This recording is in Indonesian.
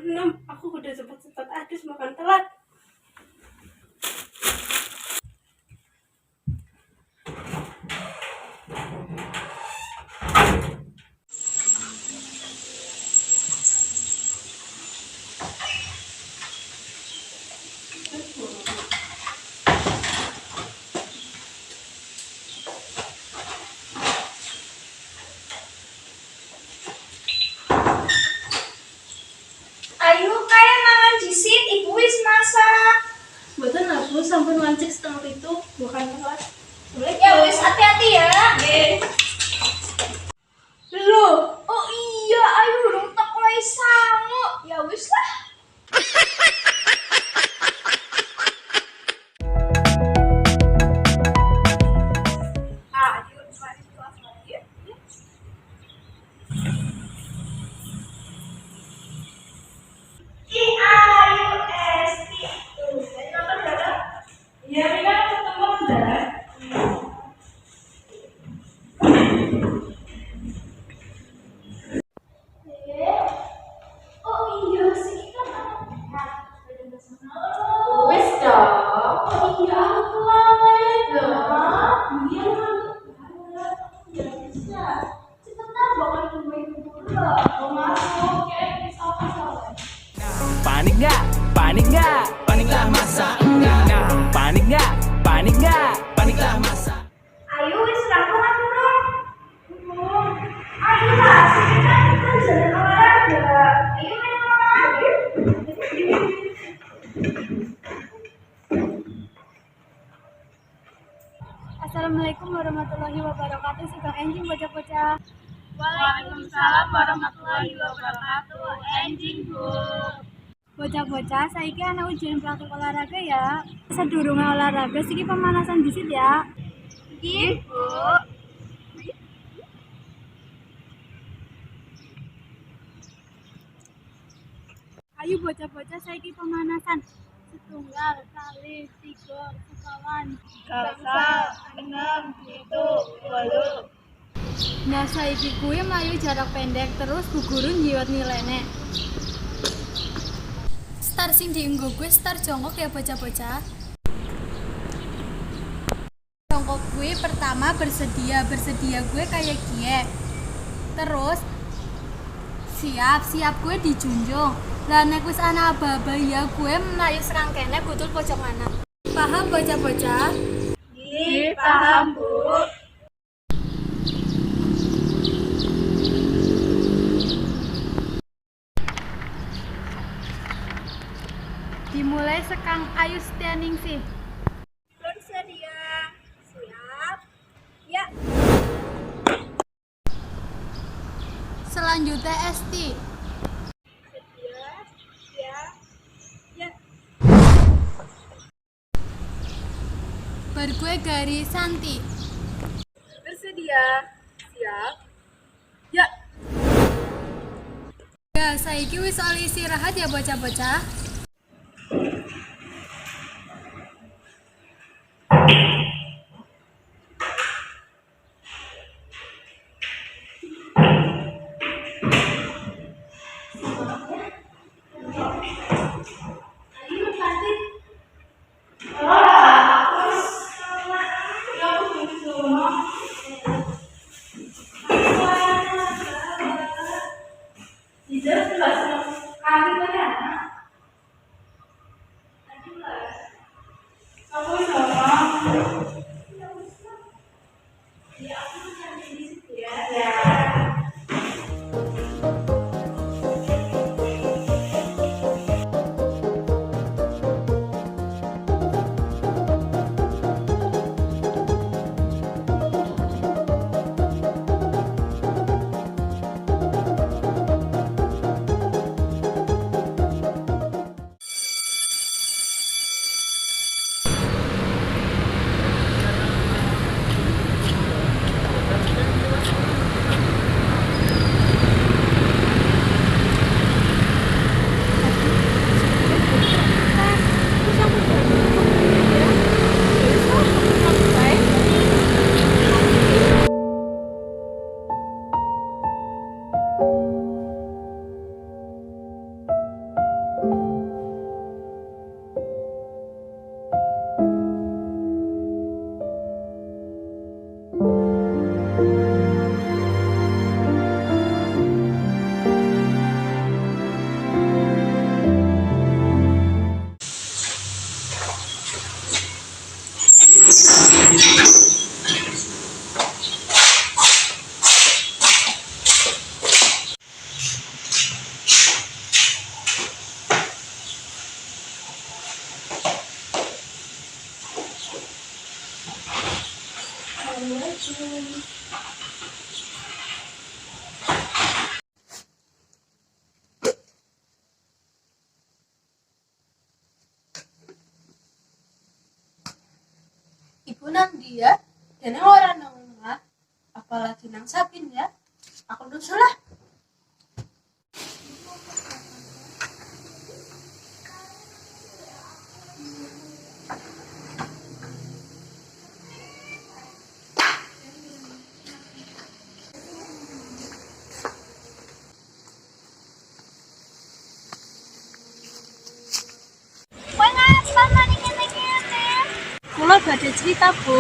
6. Aku udah sempat adus makan telat. Ayo kayak mangan jisit, ibu wis masak. Mboten aku sampun wancik setengah itu, bukan telat. Ya wis hati-hati ya. Nggih. Loh, oh iya, ayo dong tak mulai sangu. Ya wis lah. Ayo, mari kelas lagi ya. IAUST. Tuh, jadi nonton berapa? Iya, ini kan ketemu udah. Oh iya sih kita kan. Wis dong. Oh iya aku lalai dong. Iya kan. Ya bisa. Cepetan bakal nungguin dulu. Mau masuk kayak bisa apa. Panik nggak? Panik nggak? Paniklah masa enggak. Nah, panik nggak? Panik nggak? Paniklah masa. Ayo wis rampung aku dong. Ayo lah, sini kan kita jalan olahraga. Ayo main olahraga. Assalamualaikum warahmatullahi wabarakatuh. Sugeng enjing bocah-bocah. Waalaikumsalam warahmatullahi wabarakatuh. Enjing Bu. Bocah-bocah, saiki ana ujian praktik olahraga ya. Sadurunge olahraga siki pemanasan dhisik ya. Nggih, Bu. Ayo bocah-bocah saiki pemanasan. Setunggal, kali, 3, sekawan. Gangsal, 6, 7, 8. Nah saiki kuwi mlayu jarak pendek terus bu guru njiwat nilainya. Star sing dienggo gue star jongkok ya bocah-bocah. Jongkok gue pertama bersedia gue kayak gie. Terus siap gue dijunjung. Lah nek wis ana aba-aba ya gue mlayu serangkene kutul pojok kanan. Paham bocah-bocah? Nggih, paham Bu. Dimulai sekang ayu standing sih. Bersedia. Siap. Ya. Selanjutnya ST. Sedia. Siap. Ya. Bar gue garis Santi. Bersedia. Siap. Ya. Ya, saiki wis oleh istirahat ya bocah-bocah. Assalamualaikum. Ibu nang dia, dene ora nang omah, apalagi nang sakin ya. Aku nusul lah. Kula badhe cerita, Bu.